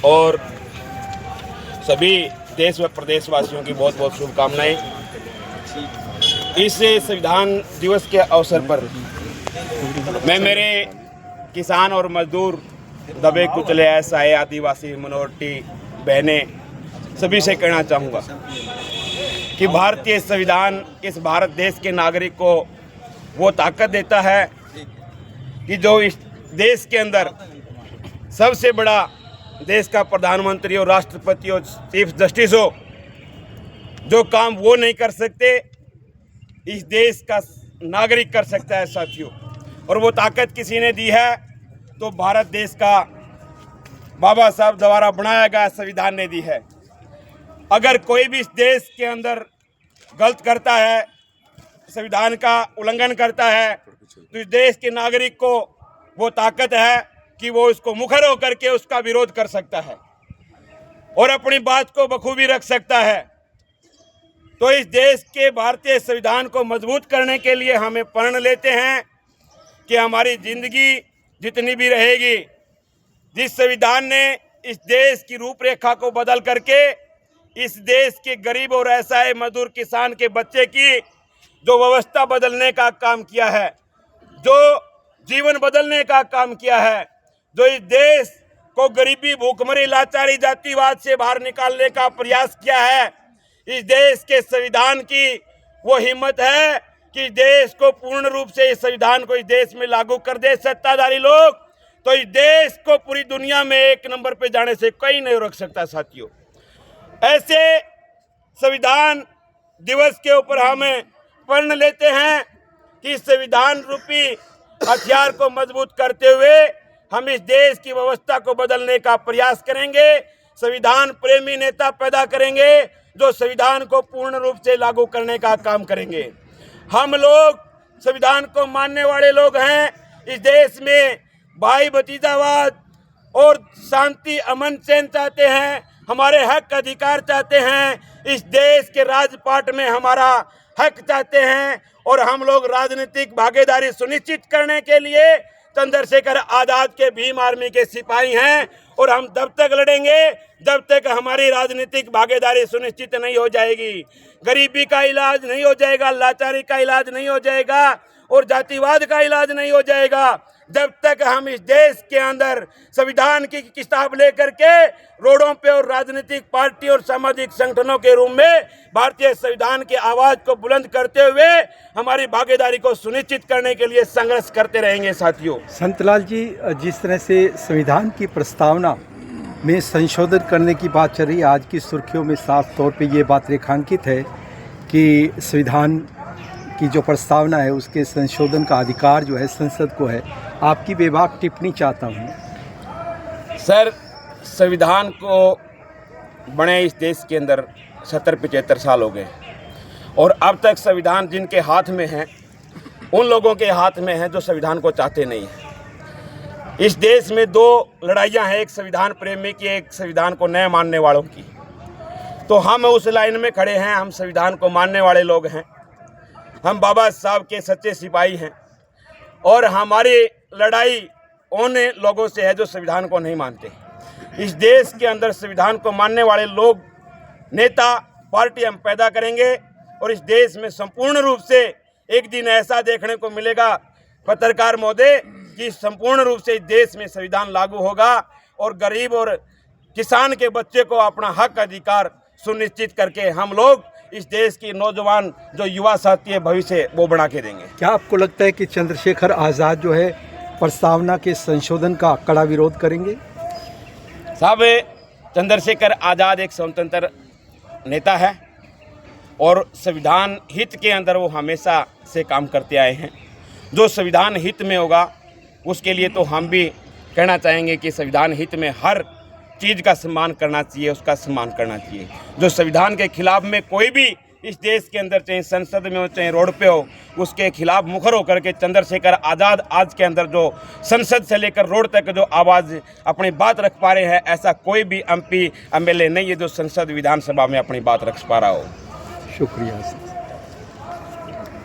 और सभी देश व प्रदेशवासियों की बहुत बहुत शुभकामनाएं। इस संविधान दिवस के अवसर पर मैं मेरे किसान और मजदूर, दबे कुचले असहाय आदिवासी मिनोरिटी बहनें सभी से कहना चाहूँगा कि भारतीय संविधान इस भारत देश के नागरिक को वो ताकत देता है कि जो इस देश के अंदर सबसे बड़ा देश का प्रधानमंत्री और राष्ट्रपति और चीफ जस्टिस हो, जो काम वो नहीं कर सकते इस देश का नागरिक कर सकता है साथियों। और वो ताकत किसी ने दी है तो भारत देश का बाबा साहब द्वारा बनाया गया संविधान ने दी है। अगर कोई भी इस देश के अंदर गलत करता है, संविधान का उल्लंघन करता है, तो इस देश के नागरिक को वो ताकत है कि वो उसको मुखर होकर के उसका विरोध कर सकता है और अपनी बात को बखूबी रख सकता है। तो इस देश के भारतीय संविधान को मजबूत करने के लिए हमें प्रण लेते हैं कि हमारी जिंदगी जितनी भी रहेगी, जिस संविधान ने इस देश की रूपरेखा को बदल करके इस देश के गरीब और असहाय मजदूर किसान के बच्चे की जो व्यवस्था बदलने का काम किया है, जो जीवन बदलने का काम किया है, जो इस देश को गरीबी, भूखमरी, लाचारी, जातिवाद से बाहर निकालने का प्रयास किया है, इस देश के संविधान की वो हिम्मत है कि देश को पूर्ण रूप से इस संविधान को इस देश में लागू कर दे सत्ताधारी लोग, तो इस देश को पूरी दुनिया में एक नंबर पे जाने से कोई नहीं रोक सकता साथियों। ऐसे संविधान दिवस के ऊपर हमें प्रण लेते हैं कि संविधान रूपी हथियार को मजबूत करते हुए हम इस देश की व्यवस्था को बदलने का प्रयास करेंगे। संविधान प्रेमी नेता पैदा करेंगे जो संविधान को पूर्ण रूप से लागू करने का काम करेंगे। हम लोग संविधान को मानने वाले लोग हैं। इस देश में भाई भतीजावाद और शांति, अमन, चैन चाहते हैं, हमारे हक अधिकार चाहते हैं, इस देश के राजपाट में हमारा हक चाहते हैं और हम लोग राजनीतिक भागीदारी सुनिश्चित करने के लिए चंद्रशेखर आजाद के भीम आर्मी के सिपाही हैं और हम तब तक लड़ेंगे जब तक हमारी राजनीतिक भागीदारी सुनिश्चित नहीं हो जाएगी। गरीबी का इलाज नहीं हो जाएगा, लाचारी का इलाज नहीं हो जाएगा और जातिवाद का इलाज नहीं हो जाएगा जब तक हम इस देश के अंदर संविधान की किताब लेकर के रोडों पे और राजनीतिक पार्टी और सामाजिक संगठनों के रूप में भारतीय संविधान की आवाज को बुलंद करते हुए हमारी भागीदारी को सुनिश्चित करने के लिए संघर्ष करते रहेंगे साथियों। संतलाल जी, जिस तरह से संविधान की प्रस्तावना में संशोधन करने की बात चल रही है, आज की सुर्खियों में साफ तौर पे ये बात रेखांकित है कि संविधान की जो प्रस्तावना है उसके संशोधन का अधिकार जो है संसद को है। आपकी बेबाक टिप्पणी चाहता हूँ। सर, संविधान को बने इस देश के अंदर 70-75 साल हो गए और अब तक संविधान जिनके हाथ में है उन लोगों के हाथ में है जो संविधान को चाहते नहीं हैं। इस देश में दो लड़ाइयाँ हैं, एक संविधान प्रेमी की, एक संविधान को न मानने वालों की। तो हम उस लाइन में खड़े हैं, हम संविधान को मानने वाले लोग हैं, हम बाबा साहब के सच्चे सिपाही हैं और हमारी लड़ाई उन लोगों से है जो संविधान को नहीं मानते। इस देश के अंदर संविधान को मानने वाले लोग, नेता, पार्टी हम पैदा करेंगे और इस देश में संपूर्ण रूप से एक दिन ऐसा देखने को मिलेगा पत्रकार महोदय कि संपूर्ण रूप से इस देश में संविधान लागू होगा और गरीब और किसान के बच्चे को अपना हक अधिकार सुनिश्चित करके हम लोग इस देश की नौजवान जो युवा साथी है भविष्य वो बना के देंगे। क्या आपको लगता है कि चंद्रशेखर आज़ाद जो है प्रस्तावना के संशोधन का कड़ा विरोध करेंगे? साहब, चंद्रशेखर आज़ाद एक स्वतंत्र नेता है और संविधान हित के अंदर वो हमेशा से काम करते आए हैं। जो संविधान हित में होगा उसके लिए तो हम भी कहना चाहेंगे कि संविधान हित में हर चीज़ का सम्मान करना चाहिए, उसका सम्मान करना चाहिए। जो संविधान के खिलाफ में कोई भी इस देश के अंदर, चाहे संसद में हो चाहे रोड पे हो, उसके खिलाफ मुखर होकर के चंद्रशेखर आज़ाद आज के अंदर जो संसद से लेकर रोड तक जो आवाज़ अपनी बात रख पा रहे हैं, ऐसा कोई भी MP MLA नहीं है जो संसद विधानसभा में अपनी बात रख पा रहा हो। शुक्रिया।